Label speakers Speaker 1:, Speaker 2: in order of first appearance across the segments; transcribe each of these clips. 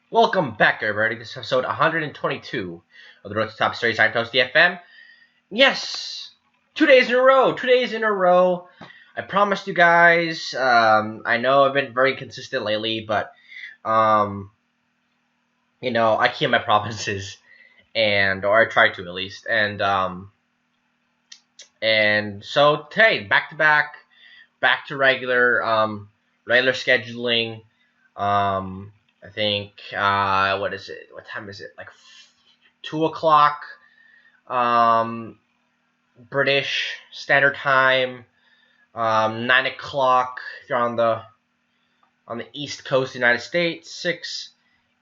Speaker 1: Welcome back, everybody. This is episode 122 of the Road to Top Stories. I'm Toast DFM. Yes, 2 days in a row. 2 days in a row. I promised you guys. I know I've been very consistent lately, but um, I keep my promises, or I try to at least. And so today, back to regular scheduling. I think what is it? What time is it? Like 2 o'clock, um, British Standard Time. 9 o'clock if you're on the East Coast of the United States. 6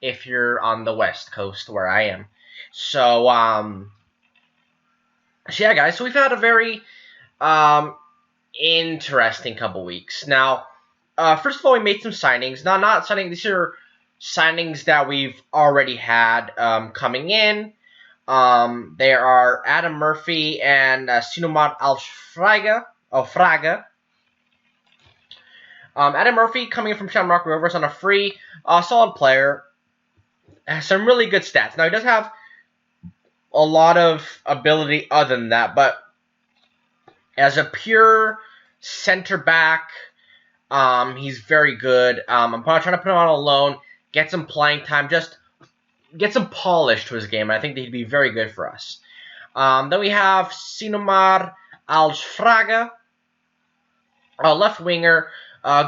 Speaker 1: if you're on the West Coast where I am. So yeah, guys. So we've had a very um interesting couple weeks. Now, first of all, we made some signings. Not signing. These are signings that we've already had coming in. There are Adam Murphy and Sinomad Alfraga. Adam Murphy coming in from Shamrock Rovers on a free, solid player. Has some really good stats. Now he does have a lot of ability other than that, but as a pure center back, he's very good. I'm probably trying to put him on a loan, get some playing time, just get some polish to his game. I think that he'd be very good for us. Then we have Sinomar Alfraga, a left winger,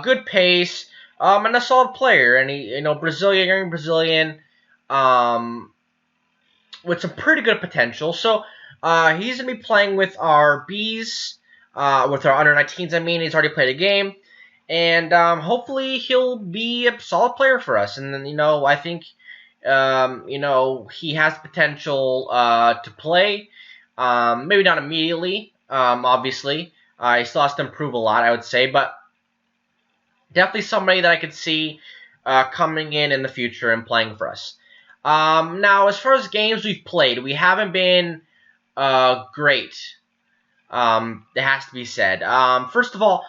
Speaker 1: good pace, and a solid player. And he, young Brazilian, um, with some pretty good potential. So he's gonna be playing with our Bs, with our under 19s. I mean, he's already played a game, and hopefully he'll be a solid player for us. And then I think he has potential to play. Maybe not immediately, obviously. He still has to improve a lot, I would say, but definitely somebody that I could see coming in the future and playing for us. Now, as far as games we've played, we haven't been great. It has to be said. First of all,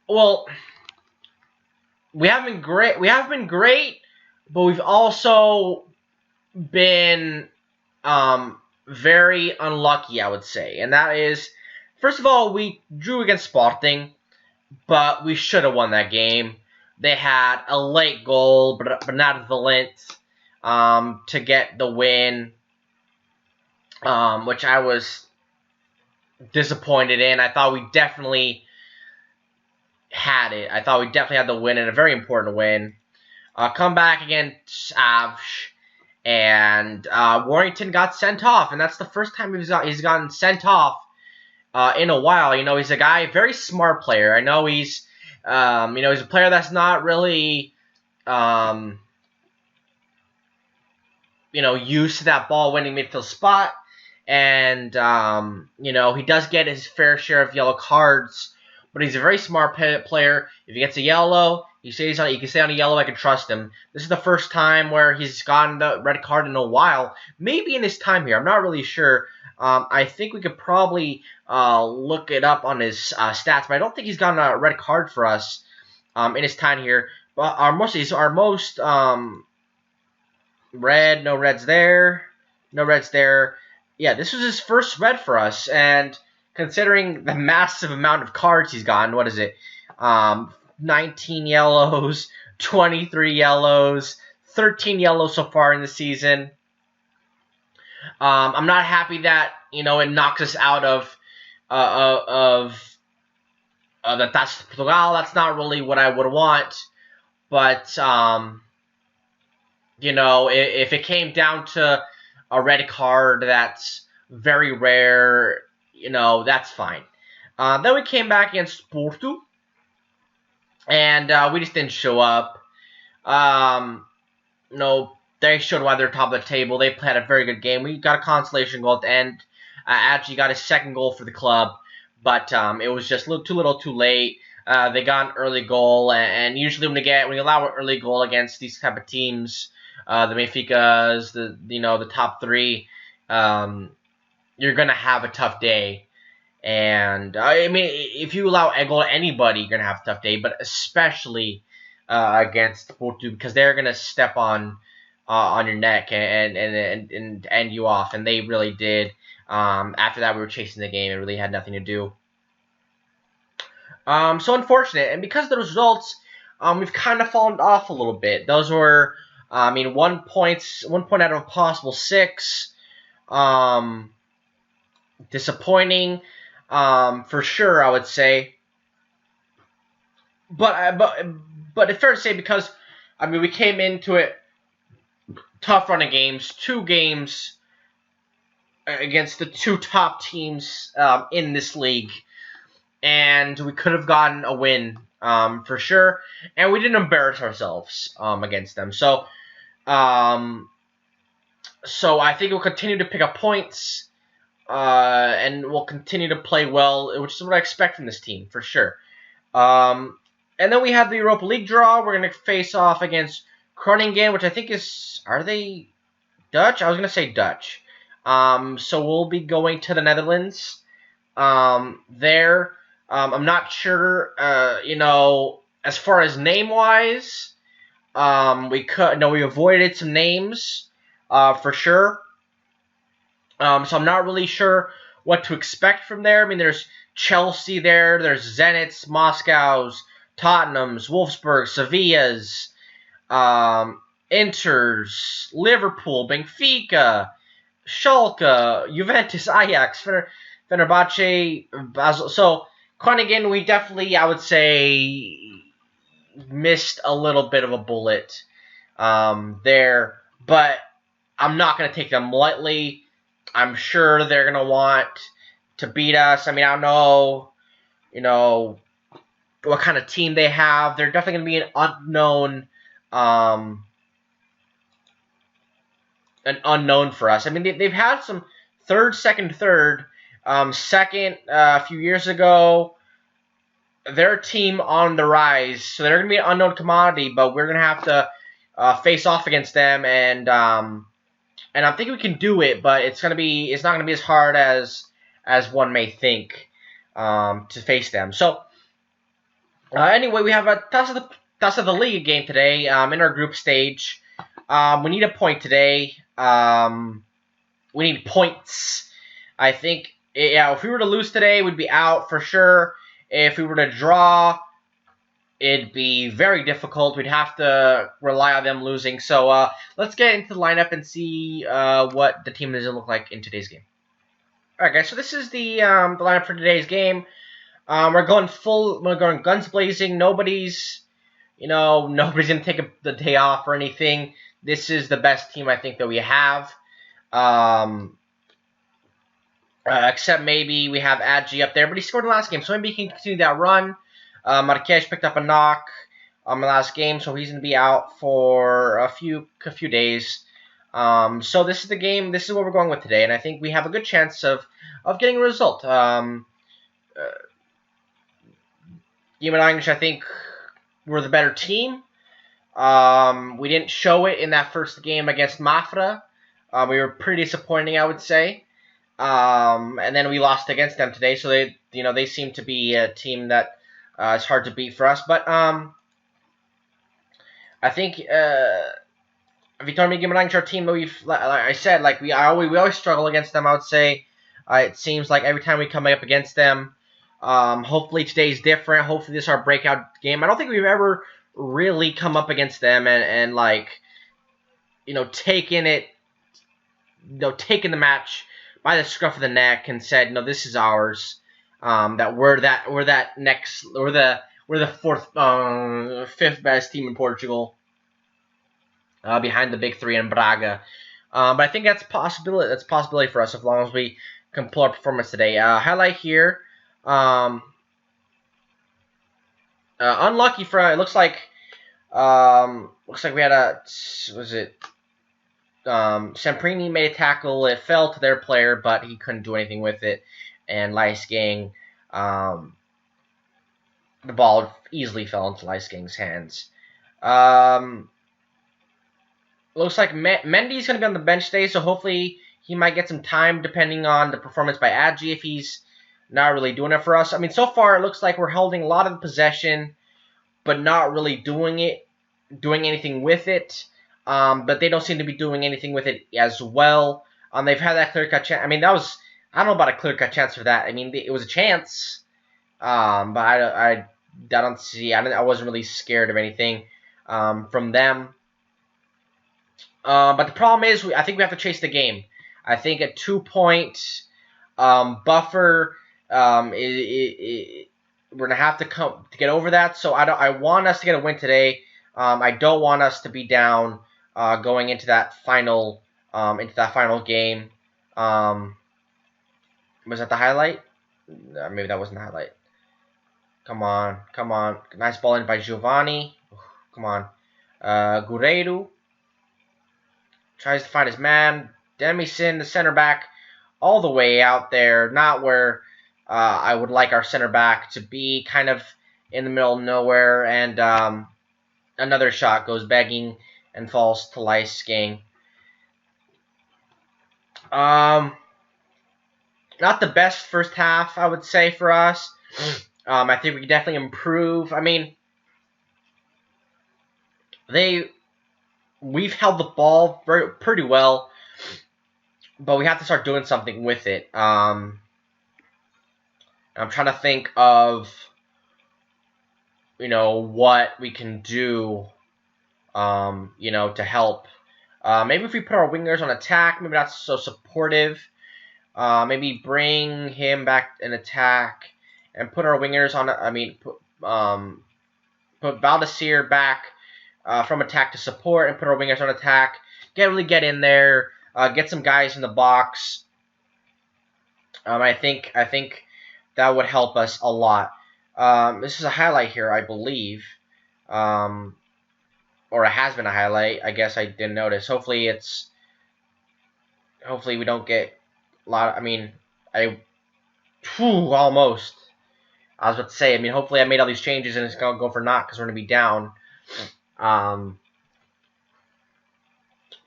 Speaker 1: well, we haven't been great. We have been great, but we've also been very unlucky, I would say. And that is, first of all, we drew against Sporting, but we should have won that game. They had a late goal, but not Valent, to get the win, which I was disappointed in. I thought we definitely had it. I thought we definitely had the win, and a very important win. Come back against Avsh, and Warrington got sent off, and that's the first time he's gotten sent off in a while. He's a guy, very smart player. I know he's a player that's not really used to that ball-winning midfield spot, and he does get his fair share of yellow cards, but he's a very smart player. If he gets a yellow, he can stay on a yellow. I can trust him. This is the first time where he's gotten the red card in a while. Maybe in his time here. I'm not really sure. I think we could probably look it up on his stats, but I don't think he's gotten a red card for us in his time here. But our most red, no reds there, no reds there. Yeah, this was his first red for us, and considering the massive amount of cards he's gotten, what is it? 19 yellows, 23 yellows, 13 yellows so far in the season. I'm not happy that it knocks us out of the Taça de Portugal. That's not really what I would want, but if it came down to a red card, that's very rare. That's fine. Then we came back against Porto, and we just didn't show up. They showed why they're top of the table. They had a very good game. We got a consolation goal at the end. Actually got his second goal for the club, but it was just too little, too late. They got an early goal, and usually when you allow an early goal against these type of teams, the Benficas, the top three, you're gonna have a tough day. And I mean, if you allow a goal to anybody, you're gonna have a tough day, but especially against Porto because they're gonna step on your neck and end you off, and they really did. After that, we were chasing the game. It really had nothing to do. So unfortunate, and because of the results, we've kind of fallen off a little bit. Those were, I mean, 1 point out of a possible 6. Disappointing, for sure, I would say. But it's fair to say because, I mean, we came into it tough run of games, 2 games against the 2 top teams in this league, and we could have gotten a win for sure, and we didn't embarrass ourselves against them. So I think we'll continue to pick up points, and we'll continue to play well, which is what I expect from this team for sure. And then we have the Europa League draw. We're going to face off against Groningen, which I think is, are they Dutch? I was going to say Dutch. So we'll be going to the Netherlands there. I'm not sure, as far as name-wise, we avoided some names for sure. So I'm not really sure what to expect from there. I mean, there's Chelsea there, there's Zenit's, Moscow's, Tottenham's, Wolfsburg, Sevilla's, Inter's, Liverpool, Benfica, Schalke, Juventus, Ajax, Fenerbahce, Basel. So, Groningen, we definitely, I would say, missed a little bit of a bullet there. But I'm not going to take them lightly. I'm sure they're going to want to beat us. I mean, I don't know, what kind of team they have. They're definitely going to be an unknown for us. I mean, they've had some second, a few years ago. They're a team on the rise, so they're going to be an unknown commodity, but we're going to have to face off against them, and I think we can do it, but it's not going to be as hard as one may think to face them. So anyway, we have a Taça of the League game today in our group stage. We need a point today. We need points. I think, if we were to lose today, we'd be out for sure. If we were to draw, it'd be very difficult. We'd have to rely on them losing. So let's get into the lineup and see what the team is going to look like in today's game. All right, guys. So this is the lineup for today's game. We're going guns blazing. Nobody's going to take the day off or anything. This is the best team I think that we have. Except maybe we have Adji up there, but he scored in the last game, so maybe he can continue that run. Marquez picked up a knock in the last game, so he's going to be out for a few days. So this is the game. This is what we're going with today, and I think we have a good chance of getting a result. English, I think we're the better team. We didn't show it in that first game against Mafra. We were pretty disappointing, I would say. And then we lost against them today, so they seem to be a team that is hard to beat for us. But I think if you told me Guimarães our team, like I said, we always struggle against them. I would say it seems like every time we come up against them. Hopefully today's different. Hopefully this is our breakout game. I don't think we've ever really come up against them and taken the match by the scruff of the neck and said, no, this is ours. That we're the fifth best team in Portugal, behind the big 3 in Braga. But I think that's possibility for us as long as we can pull our performance today. Highlight here. Unlucky for it. Looks like we had Semprini made a tackle. It fell to their player, but he couldn't do anything with it. And Leisgang, the ball easily fell into Leisgang's hands. Looks like Mendy's going to be on the bench today, so hopefully he might get some time depending on the performance by Adji if he's not really doing it for us. I mean, so far it looks like we're holding a lot of the possession, but not really doing anything with it. But they don't seem to be doing anything with it as well. They've had that clear-cut chance. I mean, I don't know about a clear-cut chance for that. I mean, it was a chance. But I don't see. I wasn't really scared of anything from them. But the problem is, I think we have to chase the game. I think a 2-point buffer. We're gonna have to get over that. So I want us to get a win today. I don't want us to be down going into that final game. Was that the highlight? Maybe that wasn't the highlight. Come on. Nice ball in by Giovanni. Come on. Guerreiro tries to find his man. Demison, the center back, all the way out there. Not where I would like our center back to be. Kind of in the middle of nowhere. And another shot goes begging and falls to Leisking. Not the best first half, I would say, for us. I think we can definitely improve. I mean, we've held the ball pretty well, but we have to start doing something with it. I'm trying to think of, what we can do, to help. Maybe if we put our wingers on attack, maybe not so supportive. Maybe bring him back in attack and put our wingers on. Put Valdecir back from attack to support and put our wingers on attack. Really get in there. Get some guys in the box. I think that would help us a lot. This is a highlight here, I believe, or it has been a highlight. I guess I didn't notice. Hopefully we don't get a lot. Almost. I was about to say. Hopefully I made all these changes and it's gonna go for naught because we're gonna be down.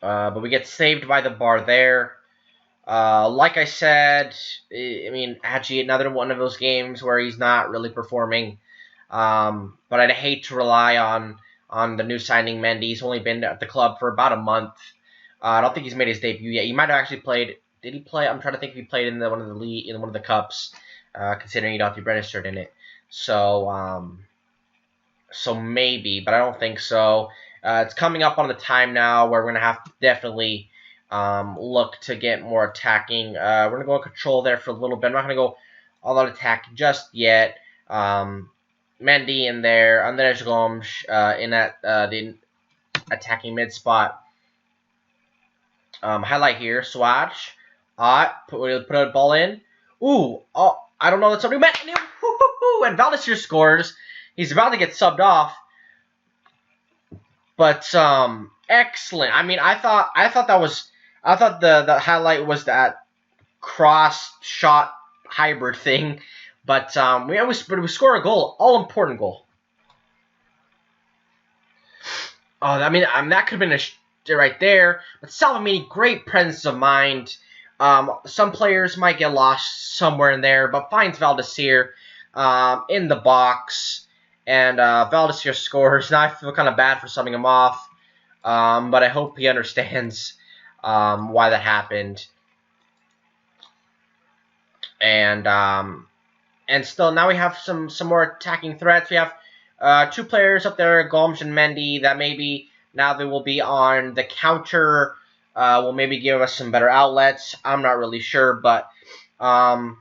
Speaker 1: But we get saved by the bar there. Like I said, Hadji, another one of those games where he's not really performing. But I'd hate to rely on the new signing Mendy. He's only been at the club for about a month. I don't think he's made his debut yet. He might have actually played. Did he play? I'm trying to think if he played in one of the cups. Considering you don't have to be registered in it. So maybe, but I don't think so. It's coming up on the time now where we're going to have to definitely look to get more attacking. We're going to go in control there for a little bit. I'm not going to go all out attacking just yet. Mendy in there. Andres Gomes in at the attacking mid spot. Highlight here. Swatch. Put a ball in. Ooh. Oh, I don't know. That's somebody met. And Valdecir scores. He's about to get subbed off. But excellent. I thought the highlight was that cross shot hybrid thing. But we score a goal, all important goal. Oh, that could have been right there. But Salvamini, great presence of mind. Some players might get lost somewhere in there, but finds Valdecir in the box. And Valdecir scores. Now I feel kind of bad for subbing him off. But I hope he understands why that happened. And still, now we have some more attacking threats. We have two players up there, Gomes and Mendy, that maybe now they will be on the counter. Will maybe give us some better outlets. I'm not really sure, but that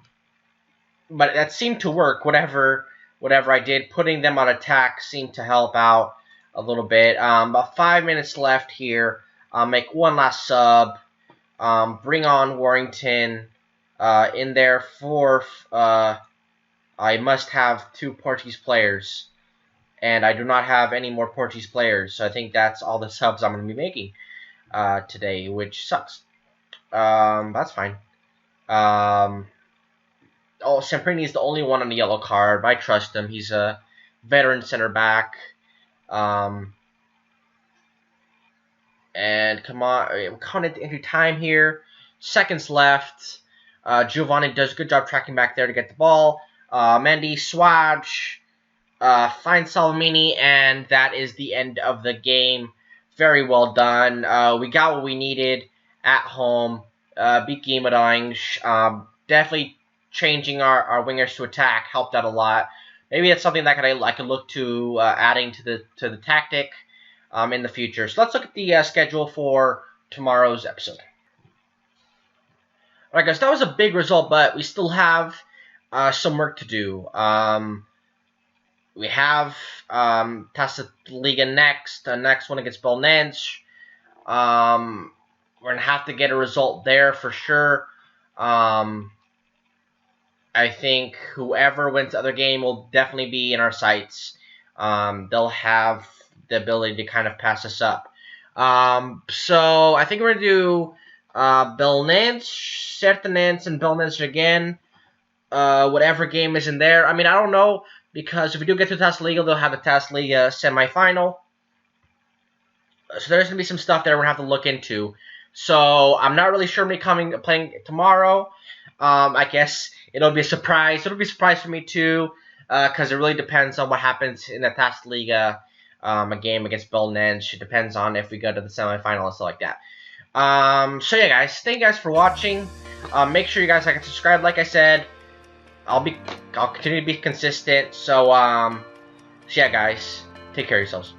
Speaker 1: seemed to work. Whatever I did, putting them on attack seemed to help out a little bit. About 5 minutes left here. I'll make one last sub. Bring on Warrington in there for. I must have 2 Portuguese players, and I do not have any more Portuguese players. So I think that's all the subs I'm going to be making today, which sucks. That's fine. Semprini is the only one on the yellow card. I trust him. He's a veteran center back. And come on, we're coming into time here. Seconds left. Giovanni does a good job tracking back there to get the ball. Mendy, Swatch. find Salamini, and that is the end of the game. Very well done. We got what we needed at home. Beat Gimadang. Definitely changing our wingers to attack helped out a lot. Maybe it's something that I could look to adding to the tactic in the future. So let's look at the schedule for tomorrow's episode. Alright guys, that was a big result, but we still have some work to do. We have Taça Liga next, the next one against Belenenses. We're going to have to get a result there for sure. I think whoever wins the other game will definitely be in our sights. They'll have the ability to kind of pass us up. So I think we're going to do Belenenses, Sertanense, and Belenenses again. Whatever game is in there. I mean, I don't know, because if we do get to Taça Liga, they'll have the Taça Liga semifinal. So there's going to be some stuff there we're going to have to look into. So I'm not really sure me playing tomorrow. I guess it'll be a surprise. It'll be a surprise for me too, because it really depends on what happens in the Taça Liga, a game against Belenenses. It depends on if we go to the semifinal and stuff like that. So yeah, guys, thank you guys for watching. Make sure you guys like and subscribe. Like I said, I'll continue to be consistent. So yeah, guys, take care of yourselves.